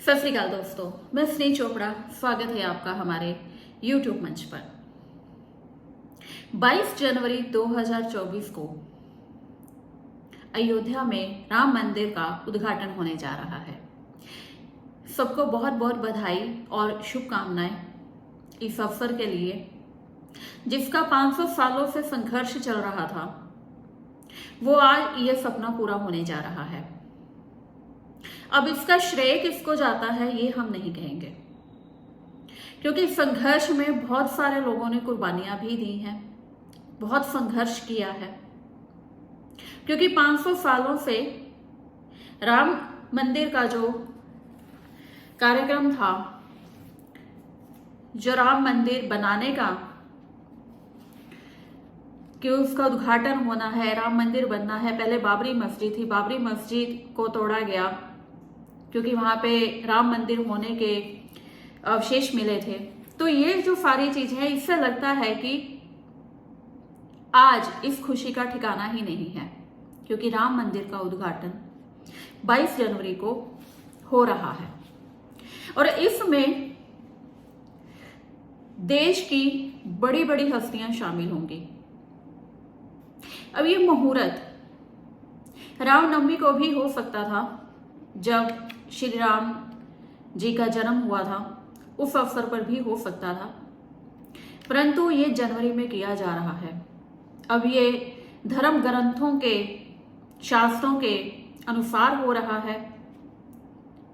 सत श्री अकाल दोस्तों, मैं स्नेह चोपड़ा। स्वागत है आपका हमारे YouTube मंच पर। 22 जनवरी 2024 को अयोध्या में राम मंदिर का उद्घाटन होने जा रहा है। सबको बहुत बहुत बधाई और शुभकामनाएं इस अवसर के लिए, जिसका 500 सालों से संघर्ष चल रहा था, वो आज ये सपना पूरा होने जा रहा है। अब इसका श्रेय किसको जाता है ये हम नहीं कहेंगे, क्योंकि संघर्ष में बहुत सारे लोगों ने कुर्बानियां भी दी हैं, बहुत संघर्ष किया है। क्योंकि 500 सालों से राम मंदिर का जो कार्यक्रम था, जो राम मंदिर बनाने का, कि उसका उद्घाटन होना है, राम मंदिर बनना है। पहले बाबरी मस्जिद थी, बाबरी मस्जिद को तोड़ा गया क्योंकि वहां पे राम मंदिर होने के अवशेष मिले थे। तो ये जो सारी चीजें हैं, इससे लगता है कि आज इस खुशी का ठिकाना ही नहीं है, क्योंकि राम मंदिर का उद्घाटन 22 जनवरी को हो रहा है और इसमें देश की बड़ी बड़ी हस्तियां शामिल होंगी। अब ये मुहूर्त रामनवमी को भी हो सकता था, जब श्री राम जी का जन्म हुआ था, उस अवसर पर भी हो सकता था, परंतु ये जनवरी में किया जा रहा है। अब ये धर्म ग्रंथों के, शास्त्रों के अनुसार हो रहा है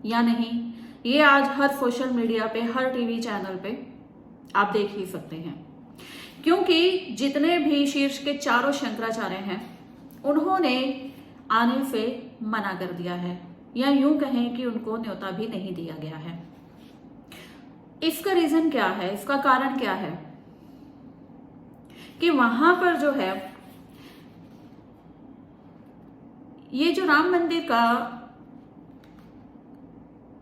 या नहीं, ये आज हर सोशल मीडिया पे, हर टीवी चैनल पे आप देख ही सकते हैं। क्योंकि जितने भी शीर्ष के चारों शंकराचार्य हैं, उन्होंने आने से मना कर दिया है, या यूं कहें कि उनको न्योता भी नहीं दिया गया है। इसका रीजन क्या है, इसका कारण क्या है कि वहां पर जो है, ये जो राम मंदिर का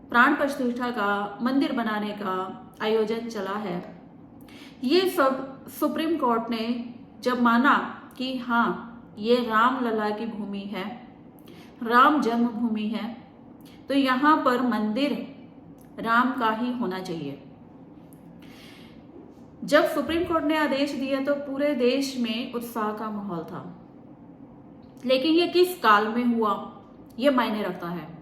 प्राण प्रतिष्ठा का, मंदिर बनाने का आयोजन चला है, ये सब सुप्रीम कोर्ट ने जब माना कि हाँ, ये राम लला की भूमि है, राम जन्मभूमि है, तो यहां पर मंदिर राम का ही होना चाहिए। जब सुप्रीम कोर्ट ने आदेश दिया तो पूरे देश में उत्साह का माहौल था। लेकिन ये किस काल में हुआ, ये मायने रखता है।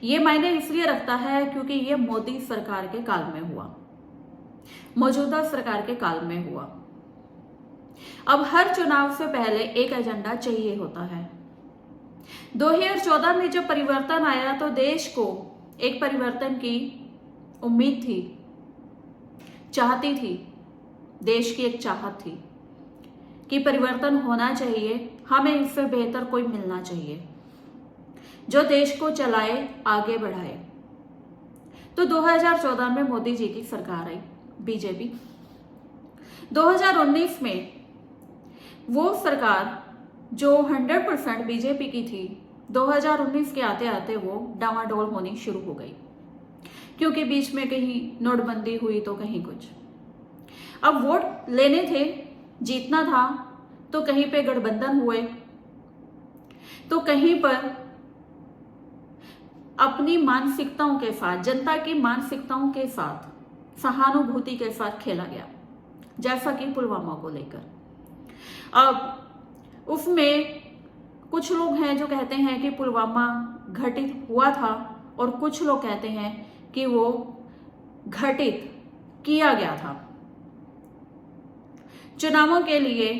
ये मायने इसलिए रखता है क्योंकि ये मोदी सरकार के काल में हुआ, मौजूदा सरकार के काल में हुआ। अब हर चुनाव से पहले एक एजेंडा चाहिए होता है। 2014 में जब परिवर्तन आया तो देश को एक परिवर्तन की उम्मीद थी, चाहती थी, देश की एक चाहत थी कि परिवर्तन होना चाहिए, हमें इससे बेहतर कोई मिलना चाहिए जो देश को चलाए, आगे बढ़ाए। तो 2014 में मोदी जी की सरकार आई, बीजेपी। 2019 में वो सरकार जो 100% बीजेपी की थी, 2019 के आते आते वो डामाडोल होनी शुरू हो गई, क्योंकि बीच में कहीं नोटबंदी हुई तो कहीं कुछ। अब वोट लेने थे, जीतना था, तो कहीं पे गठबंधन हुए, तो कहीं पर अपनी मानसिकताओं के साथ, जनता की मानसिकताओं के साथ, सहानुभूति के साथ खेला गया, जैसा कि पुलवामा को लेकर। अब उसमें कुछ लोग हैं जो कहते हैं कि पुलवामा घटित हुआ था, और कुछ लोग कहते हैं कि वो घटित किया गया था। चुनावों के लिए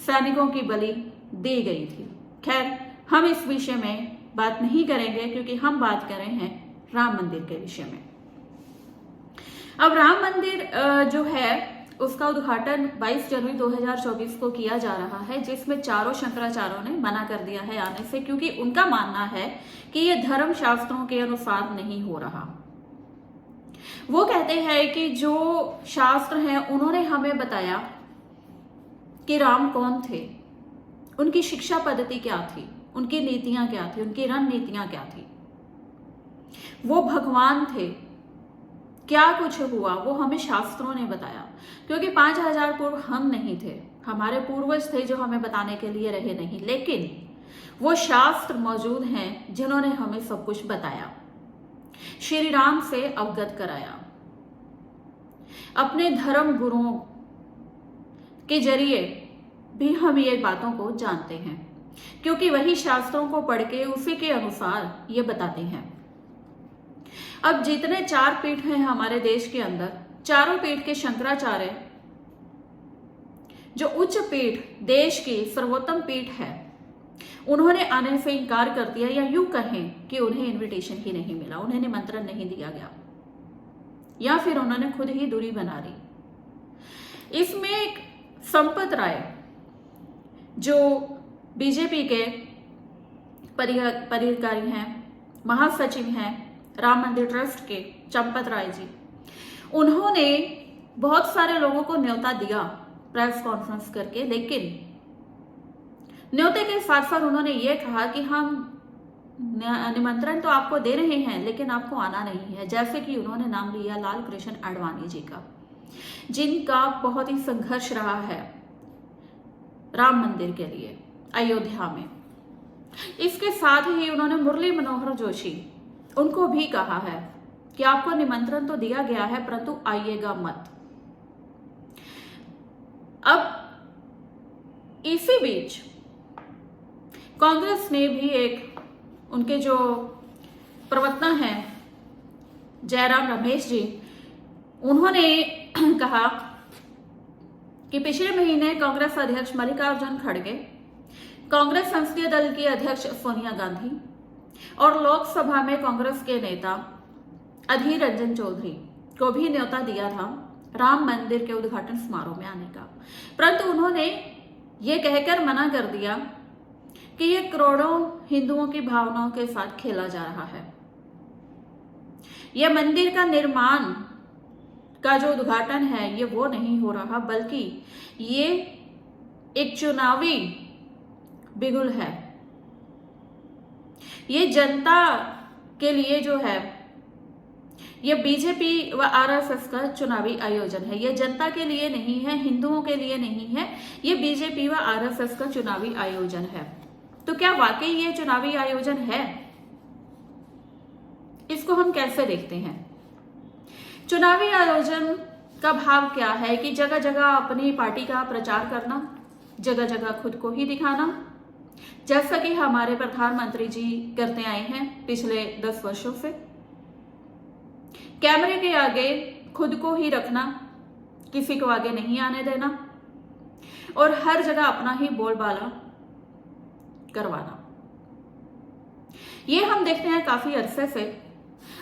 सैनिकों की बलि दी गई थी। खैर, हम इस विषय में बात नहीं करेंगे, क्योंकि हम बात कर रहे हैं राम मंदिर के विषय में। अब राम मंदिर जो है, उसका उद्घाटन 22 जनवरी 2024 को किया जा रहा है, जिसमें चारों शंकराचार्यों ने मना कर दिया है आने से, क्योंकि उनका मानना है कि ये धर्म शास्त्रों के अनुसार नहीं हो रहा। वो कहते हैं कि जो शास्त्र हैं, उन्होंने हमें बताया कि राम कौन थे, उनकी शिक्षा पद्धति क्या थी, उनकी नीतियां क्या थी, उनकी रणनीतियां क्या थी, वो भगवान थे, क्या कुछ हुआ, वो हमें शास्त्रों ने बताया। क्योंकि 5000 पूर्व हम नहीं थे, हमारे पूर्वज थे जो हमें बताने के लिए रहे नहीं, लेकिन वो शास्त्र मौजूद हैं जिन्होंने हमें सब कुछ बताया। श्री राम से अवगत कराया। अपने धर्म गुरुओं के जरिए भी हम ये बातों को जानते हैं, क्योंकि वही शास्त्रों को पढ़ के उसी के अनुसार ये बताते हैं। अब जितने 4 पीठ हैं हमारे देश के अंदर, चारों पीठ के शंकराचार्य, जो उच्च पीठ, देश की सर्वोत्तम पीठ है, उन्होंने आने से इनकार कर दिया, या यूं कहें कि उन्हें इनविटेशन ही नहीं मिला, उन्हें निमंत्रण नहीं दिया गया, या फिर उन्होंने खुद ही दूरी बना ली। इसमें एक संपत राय, जो बीजेपी के पदाधिकारी हैं, महासचिव हैं राम मंदिर ट्रस्ट के, चंपत राय जी, उन्होंने बहुत सारे लोगों को न्योता दिया प्रेस कॉन्फ्रेंस करके, लेकिन न्योते के साथ साथ उन्होंने ये कहा कि हम निमंत्रण तो आपको दे रहे हैं, लेकिन आपको आना नहीं है। जैसे कि उन्होंने नाम लिया लाल कृष्ण आडवाणी जी का, जिनका बहुत ही संघर्ष रहा है राम मंदिर के लिए अयोध्या में। इसके साथ ही उन्होंने मुरली मनोहर जोशी, उनको भी कहा है कि आपको निमंत्रण तो दिया गया है, परंतु आइएगा मत। अब इसी बीच कांग्रेस ने भी एक, उनके जो प्रवक्ता हैं जयराम रमेश जी, उन्होंने कहा कि पिछले महीने कांग्रेस अध्यक्ष मल्लिकार्जुन खड़गे, कांग्रेस संसदीय दल की अध्यक्ष सोनिया गांधी और लोकसभा में कांग्रेस के नेता अधीर रंजन चौधरी को भी न्योता दिया था राम मंदिर के उद्घाटन समारोह में आने का, परंतु उन्होंने ये कहकर मना कर दिया कि ये करोड़ों हिंदुओं की भावनाओं के साथ खेला जा रहा है। यह मंदिर का निर्माण का जो उद्घाटन है, ये वो नहीं हो रहा, बल्कि ये एक चुनावी बिगुल है। ये जनता के लिए जो है, ये बीजेपी व आरएसएस का चुनावी आयोजन है। ये जनता के लिए नहीं है, हिंदुओं के लिए नहीं है, ये बीजेपी व आरएसएस का चुनावी आयोजन है। तो क्या वाकई ये चुनावी आयोजन है? इसको हम कैसे देखते हैं? चुनावी आयोजन का भाव क्या है कि जगह जगह अपनी पार्टी का प्रचार करना, जगह जगह खुद को ही दिखाना, जैसा कि हमारे प्रधानमंत्री जी करते आए हैं पिछले 10 वर्षों से। कैमरे के आगे खुद को ही रखना, किसी को आगे नहीं आने देना, और हर जगह अपना ही बोलबाला करवाना। ये हम देखते हैं काफी अरसे से।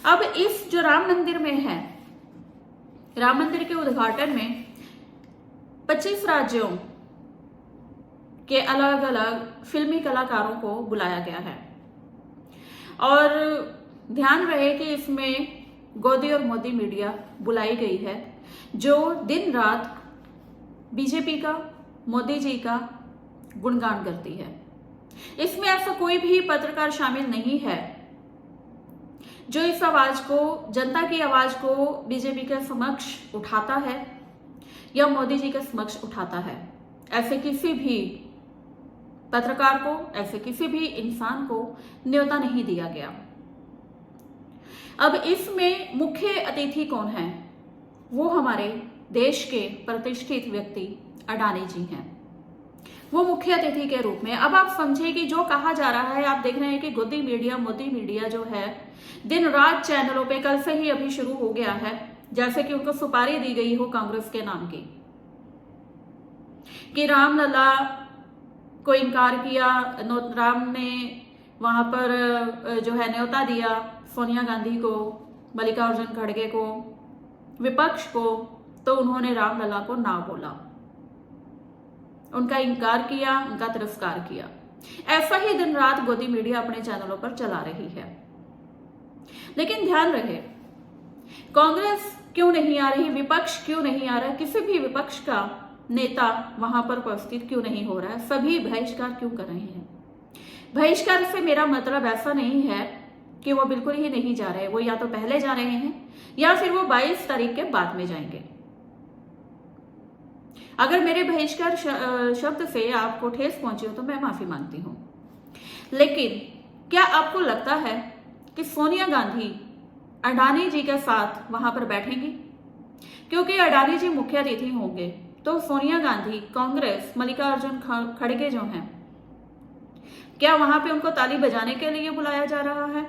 अब इस जो राम मंदिर में है, राम मंदिर के उद्घाटन में 25 राज्यों के अलग अलग फिल्मी कलाकारों को बुलाया गया है, और ध्यान रहे कि इसमें गोदी और मोदी मीडिया बुलाई गई है, जो दिन रात बीजेपी का, मोदी जी का गुणगान करती है। इसमें ऐसा कोई भी पत्रकार शामिल नहीं है जो इस आवाज को, जनता की आवाज को बीजेपी के समक्ष उठाता है या मोदी जी के समक्ष उठाता है। ऐसे किसी भी पत्रकार को, ऐसे किसी भी इंसान को न्योता नहीं दिया गया। अब इसमें मुख्य अतिथि कौन है? वो हमारे देश के प्रतिष्ठित व्यक्ति अडानी जी हैं, वो मुख्य अतिथि के रूप में। अब आप समझे कि जो कहा जा रहा है, आप देख रहे हैं कि गोदी मीडिया, मोदी मीडिया जो है दिन रात चैनलों पे, कल से ही अभी शुरू हो गया है, जैसे कि उनको सुपारी दी गई हो कांग्रेस के नाम की, कि रामलला को इनकार किया, राम ने वहां पर जो है न्योता दिया सोनिया गांधी को, मल्लिकार्जुन खड़गे को, विपक्ष को, तो उन्होंने रामलला को ना बोला, उनका इनकार किया, उनका तिरस्कार किया। ऐसा ही दिन रात गोदी मीडिया अपने चैनलों पर चला रही है। लेकिन ध्यान रहे, कांग्रेस क्यों नहीं आ रही, विपक्ष क्यों नहीं आ रहा, किसी भी विपक्ष का नेता वहां पर उपस्थित क्यों नहीं हो रहा है, सभी बहिष्कार क्यों कर रहे हैं? बहिष्कार से मेरा मतलब ऐसा नहीं है कि वो बिल्कुल ही नहीं जा रहे, वो या तो पहले जा रहे हैं या फिर वो 22 तारीख के बाद में जाएंगे। अगर मेरे बहिष्कार शब्द से आपको ठेस पहुंची हो तो मैं माफी मांगती हूं। लेकिन क्या आपको लगता है कि सोनिया गांधी अडानी जी के साथ वहां पर बैठेंगी, क्योंकि अडानी जी मुख्य अतिथि होंगे। तो सोनिया गांधी, कांग्रेस, मल्लिकार्जुन खड़गे जो हैं, क्या वहां पे उनको ताली बजाने के लिए बुलाया जा रहा है?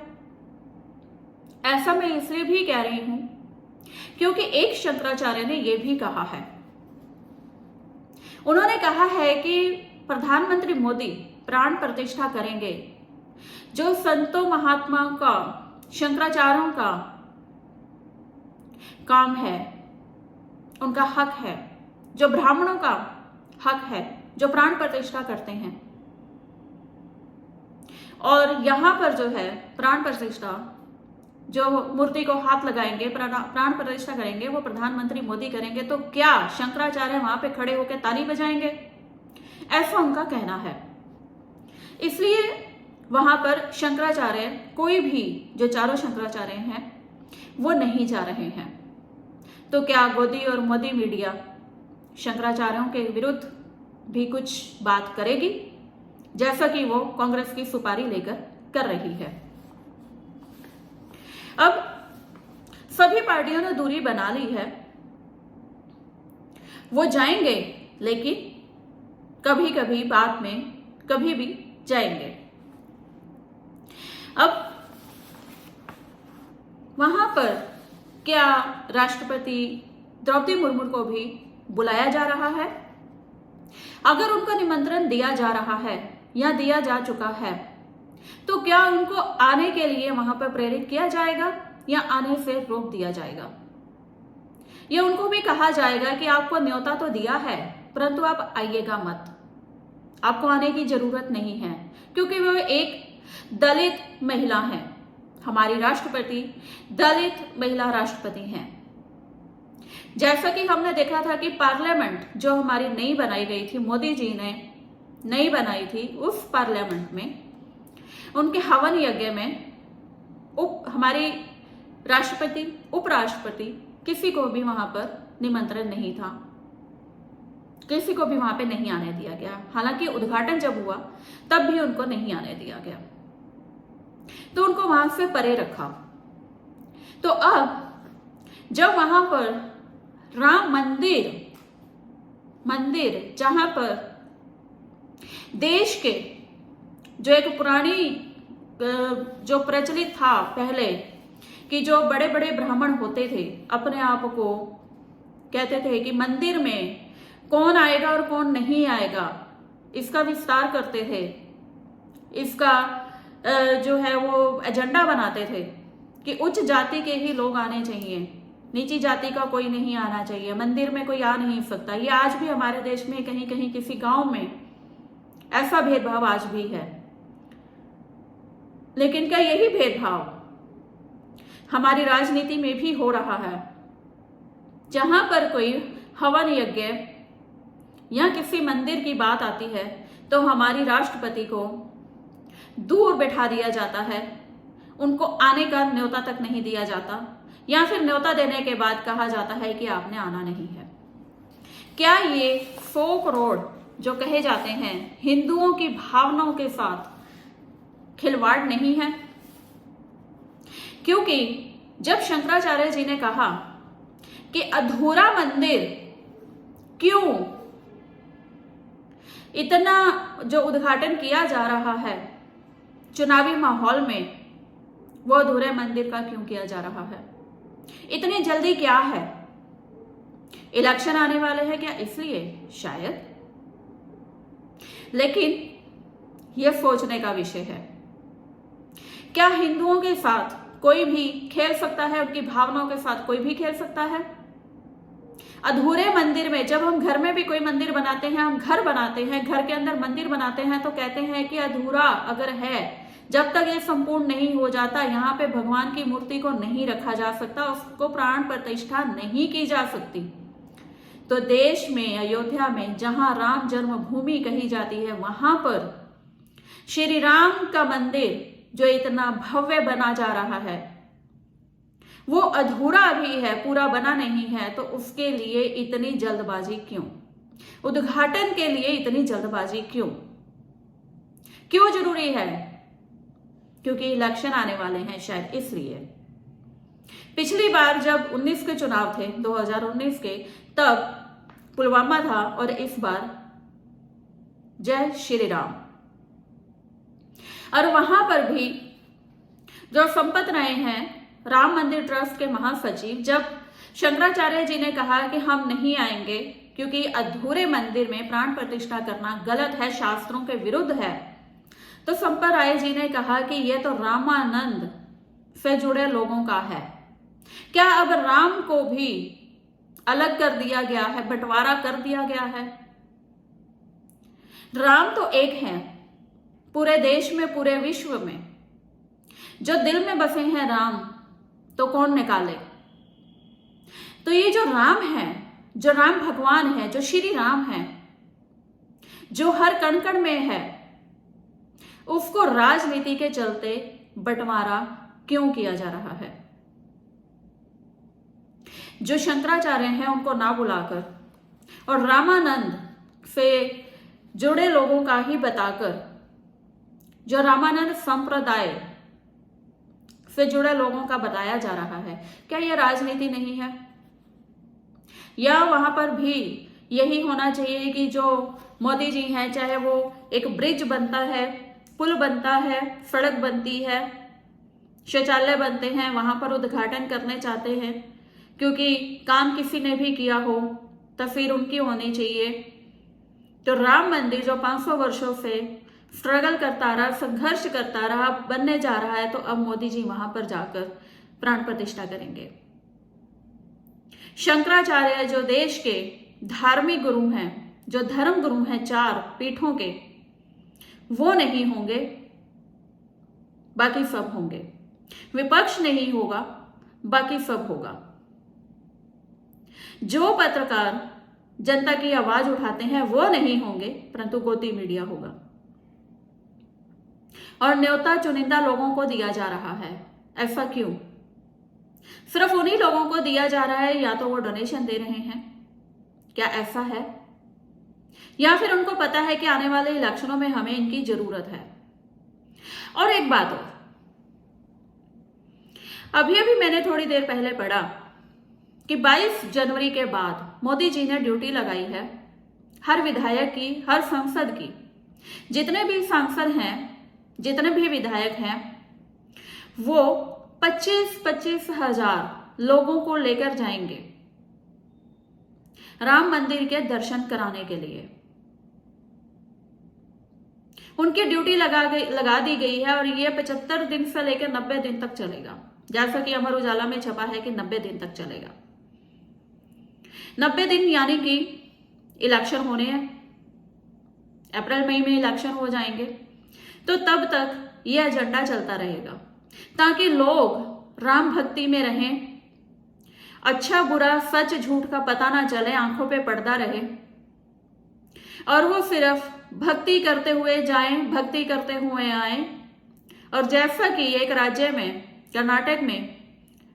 ऐसा मैं इसलिए भी कह रही हूं क्योंकि एक शंकराचार्य ने यह भी कहा है, उन्होंने कहा है कि प्रधानमंत्री मोदी प्राण प्रतिष्ठा करेंगे। जो संतों महात्माओं का, शंकराचार्यों का काम है, उनका हक है, जो ब्राह्मणों का हक है, जो प्राण प्रतिष्ठा करते हैं। और यहां पर जो है प्राण प्रतिष्ठा, जो मूर्ति को हाथ लगाएंगे, प्राण प्रतिष्ठा करेंगे, वो प्रधानमंत्री मोदी करेंगे। तो क्या शंकराचार्य वहां पे खड़े होकर ताली बजाएंगे? ऐसा उनका कहना है। इसलिए वहां पर शंकराचार्य, कोई भी जो चारों शंकराचार्य हैं, वो नहीं जा रहे हैं। तो क्या गोदी और मोदी मीडिया शंकराचार्यों के विरुद्ध भी कुछ बात करेगी, जैसा कि वो कांग्रेस की सुपारी लेकर कर रही है? अब सभी पार्टियों ने दूरी बना ली है, वो जाएंगे, लेकिन कभी कभी बाद में कभी भी जाएंगे। अब वहां पर क्या राष्ट्रपति द्रौपदी मुर्मू को भी बुलाया जा रहा है? अगर उनको निमंत्रण दिया जा रहा है या दिया जा चुका है, तो क्या उनको आने के लिए वहां पर प्रेरित किया जाएगा या आने से रोक दिया जाएगा? या उनको भी कहा जाएगा कि आपको न्योता तो दिया है, परंतु आप आइएगा मत, आपको आने की जरूरत नहीं है, क्योंकि वो एक दलित महिला है। हमारी राष्ट्रपति दलित महिला राष्ट्रपति हैं। जैसा कि हमने देखा था कि पार्लियामेंट जो हमारी नई बनाई गई थी, मोदी जी ने नई बनाई थी, उस पार्लियामेंट में उनके हवन यज्ञ में हमारी राष्ट्रपति, उपराष्ट्रपति, किसी को भी वहां पर निमंत्रण नहीं था, किसी को भी वहां पे नहीं आने दिया गया। हालांकि उद्घाटन जब हुआ तब भी उनको नहीं आने दिया गया, तो उनको वहां से परे रखा। तो अब जब वहां पर राम मंदिर जहां पर देश के जो एक पुरानी जो प्रचलित था पहले कि जो बड़े बड़े ब्राह्मण होते थे, अपने आप को कहते थे कि मंदिर में कौन आएगा और कौन नहीं आएगा, इसका विस्तार करते थे, इसका जो है वो एजेंडा बनाते थे कि उच्च जाति के ही लोग आने चाहिए, नीची जाति का कोई नहीं आना चाहिए, मंदिर में कोई आ नहीं सकता। ये आज भी हमारे देश में कहीं कहीं किसी गांव में ऐसा भेदभाव आज भी है। लेकिन क्या यही भेदभाव हमारी राजनीति में भी हो रहा है? जहां पर कोई हवन यज्ञ या किसी मंदिर की बात आती है तो हमारी राष्ट्रपति को दूर बैठा दिया जाता है, उनको आने का न्योता तक नहीं दिया जाता, या फिर न्योता देने के बाद कहा जाता है कि आपने आना नहीं है। क्या ये 100 करोड़ जो कहे जाते हैं हिंदुओं की भावनाओं के साथ खिलवाड़ नहीं है? क्योंकि जब शंकराचार्य जी ने कहा कि अधूरा मंदिर क्यों इतना जो उद्घाटन किया जा रहा है चुनावी माहौल में, वो अधूरे मंदिर का क्यों किया जा रहा है? इतनी जल्दी क्या है? इलेक्शन आने वाले हैं क्या, इसलिए? शायद। लेकिन यह सोचने का विषय है, क्या हिंदुओं के साथ कोई भी खेल सकता है? उनकी भावनाओं के साथ कोई भी खेल सकता है? अधूरे मंदिर में, जब हम घर में भी कोई मंदिर बनाते हैं, हम घर बनाते हैं, घर के अंदर मंदिर बनाते हैं, तो कहते हैं कि अधूरा अगर है, जब तक ये संपूर्ण नहीं हो जाता, यहाँ पे भगवान की मूर्ति को नहीं रखा जा सकता, उसको प्राण प्रतिष्ठा नहीं की जा सकती। तो देश में, अयोध्या में, जहां राम जन्मभूमि कही जाती है, वहां पर श्री राम का मंदिर जो इतना भव्य बना जा रहा है, वो अधूरा भी है, पूरा बना नहीं है। तो उसके लिए इतनी जल्दबाजी क्यों? उद्घाटन के लिए इतनी जल्दबाजी क्यों? क्यों जरूरी है? क्योंकि इलेक्शन आने वाले हैं, शायद इसलिए। पिछली बार जब 19 के चुनाव थे, 2019 के, तब पुलवामा था और इस बार जय श्री राम। और वहां पर भी जो संपत राय हैं, राम मंदिर ट्रस्ट के महासचिव, जब शंकराचार्य जी ने कहा कि हम नहीं आएंगे क्योंकि अधूरे मंदिर में प्राण प्रतिष्ठा करना गलत है, शास्त्रों के विरुद्ध है, तो संपत राय जी ने कहा कि यह तो रामानंद से जुड़े लोगों का है। क्या अब राम को भी अलग कर दिया गया है, बंटवारा कर दिया गया है? राम तो एक है पूरे देश में, पूरे विश्व में। जो दिल में बसे हैं राम, तो कौन निकाले? तो ये जो राम है, जो राम भगवान है, जो श्री राम है, जो हर कण कण में है, उसको राजनीति के चलते बंटवारा क्यों किया जा रहा है? जो शंकराचार्य हैं उनको ना बुलाकर और रामानंद से जुड़े लोगों का ही बताकर, जो रामानंद संप्रदाय से जुड़े लोगों का बताया जा रहा है, क्या यह राजनीति नहीं है? या वहां पर भी यही होना चाहिए कि जो मोदी जी हैं, चाहे वो एक ब्रिज बनता है, पुल बनता है, सड़क बनती है, शौचालय बनते हैं, वहां पर उद्घाटन करने चाहते हैं क्योंकि काम किसी ने भी किया हो, तस्वीर उनकी होनी चाहिए। तो राम मंदिर जो 500 वर्षों से स्ट्रगल करता रहा, संघर्ष करता रहा, बनने जा रहा है, तो अब मोदी जी वहां पर जाकर प्राण प्रतिष्ठा करेंगे। शंकराचार्य जो देश के धार्मिक गुरु हैं, जो धर्म गुरु हैं 4 पीठों के, वो नहीं होंगे, बाकी सब होंगे। विपक्ष नहीं होगा, बाकी सब होगा। जो पत्रकार जनता की आवाज उठाते हैं वो नहीं होंगे, परंतु गोदी मीडिया होगा। और न्योता चुनिंदा लोगों को दिया जा रहा है। ऐसा क्यों? सिर्फ उन्हीं लोगों को दिया जा रहा है, या तो वो डोनेशन दे रहे हैं, क्या ऐसा है? या फिर उनको पता है कि आने वाले इलेक्शनों में हमें इनकी जरूरत है। और एक बात और, अभी मैंने थोड़ी देर पहले पढ़ा कि 22 जनवरी के बाद मोदी जी ने ड्यूटी लगाई है हर विधायक की, हर सांसद की। जितने भी सांसद हैं, जितने भी विधायक हैं, वो 25-25 हजार लोगों को लेकर जाएंगे राम मंदिर के दर्शन कराने के लिए। उनकी ड्यूटी लगा दी गई है और ये 75 दिन से लेकर 90 दिन तक चलेगा। जैसा कि अमर उजाला में छपा है कि 90 दिन तक चलेगा। 90 दिन यानी कि इलेक्शन होने हैं, अप्रैल मई में इलेक्शन हो जाएंगे, तो तब तक यह एजेंडा चलता रहेगा ताकि लोग राम भक्ति में रहें, अच्छा बुरा सच झूठ का पता ना चले, आंखों पे पर्दा रहे और वो सिर्फ भक्ति करते हुए जाएं, भक्ति करते हुए आए। और जैसा कि एक राज्य में, कर्नाटक में,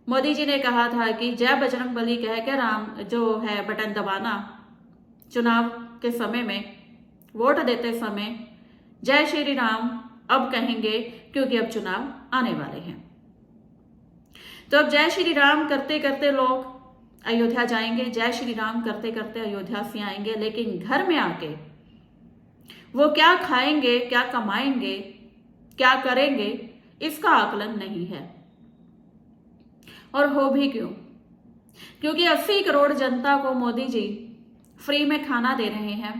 मोदी जी ने कहा था कि जय बजरंग बली कह के राम जो है बटन दबाना, चुनाव के समय में, वोट देते समय जय श्री राम अब कहेंगे क्योंकि अब चुनाव आने वाले हैं। तो अब जय श्री राम करते करते लोग अयोध्या जाएंगे, जय श्री राम करते करते अयोध्या से आएंगे, लेकिन घर में आके वो क्या खाएंगे, क्या कमाएंगे, क्या करेंगे, इसका आकलन नहीं है। और हो भी क्यों? क्योंकि 80 करोड़ जनता को मोदी जी फ्री में खाना दे रहे हैं।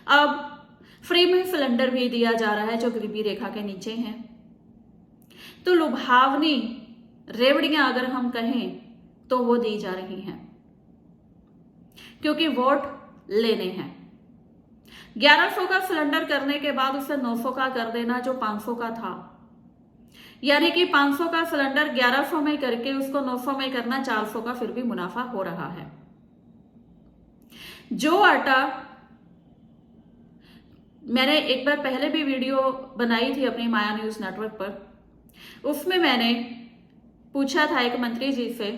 अब फ्री में सिलेंडर भी दिया जा रहा है जो गरीबी रेखा के नीचे हैं। तो लुभावनी रेवड़ियां अगर हम कहें तो वो दी जा रही हैं क्योंकि वोट लेने हैं। 1100 का सिलेंडर करने के बाद उसे 900 का कर देना जो 500 का था, यानी कि 500 का सिलेंडर 1100 में करके उसको 900 में करना, 400 का फिर भी मुनाफा हो रहा है। जो आटा, मैंने एक बार पहले भी वीडियो बनाई थी अपनी माया न्यूज नेटवर्क पर, उसमें मैंने पूछा था एक मंत्री जी से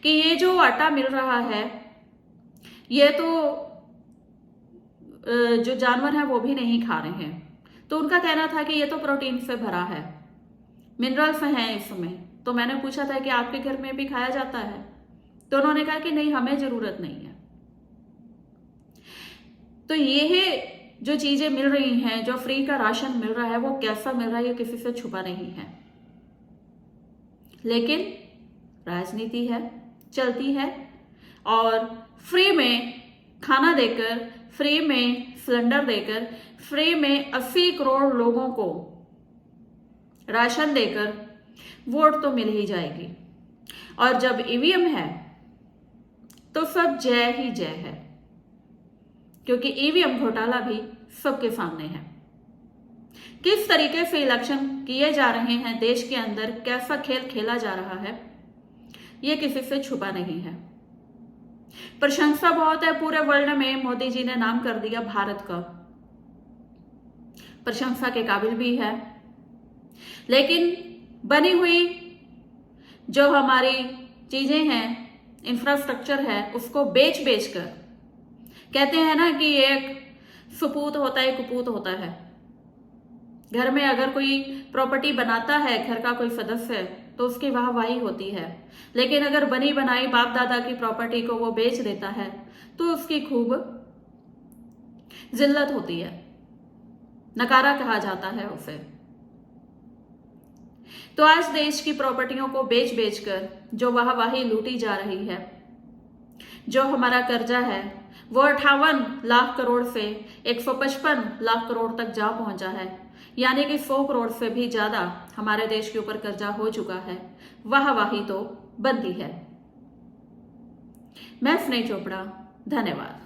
कि ये जो आटा मिल रहा है ये तो जो जानवर हैं वो भी नहीं खा रहे हैं। तो उनका कहना था कि ये तो प्रोटीन से भरा है, मिनरल्स हैं इसमें, तो मैंने पूछा था कि आपके घर में भी खाया जाता है, तो उन्होंने कहा कि नहीं, हमें जरूरत नहीं है। तो ये जो चीजें मिल रही हैं, जो फ्री का राशन मिल रहा है, वो कैसा मिल रहा है ये किसी से छुपा नहीं है, लेकिन राजनीति है, चलती है। और फ्री में खाना देकर, फ्री में सिलेंडर देकर, फ्री में 80 करोड़ लोगों को राशन देकर वोट तो मिल ही जाएगी। और जब ईवीएम है तो सब जय ही जय है, क्योंकि ईवीएम घोटाला भी सबके सामने है। किस तरीके से इलेक्शन किए जा रहे हैं देश के अंदर, कैसा खेल खेला जा रहा है, यह किसी से छुपा नहीं है। प्रशंसा बहुत है, पूरे वर्ल्ड में मोदी जी ने नाम कर दिया भारत का, प्रशंसा के काबिल भी है। लेकिन बनी हुई जो हमारी चीजें हैं, इंफ्रास्ट्रक्चर है, उसको बेच बेच कर, कहते हैं ना कि एक सुपूत होता है, कुपूत होता है। घर में अगर कोई प्रॉपर्टी बनाता है, घर का कोई सदस्य, तो उसकी वाहवाही होती है। लेकिन अगर बनी बनाई बाप दादा की प्रॉपर्टी को वो बेच देता है तो उसकी खूब जिल्लत होती है, नकारा कहा जाता है उसे। तो आज देश की प्रॉपर्टियों को बेच बेचकर जो वाहवाही लूटी जा रही है, जो हमारा कर्जा है वो 58 लाख करोड़ से 155 लाख करोड़ तक जा पहुंचा है, यानी कि 100 करोड़ से भी ज्यादा हमारे देश के ऊपर कर्जा हो चुका है। वाहवाही तो बनती है। मैं स्नेह चोपड़ा, धन्यवाद।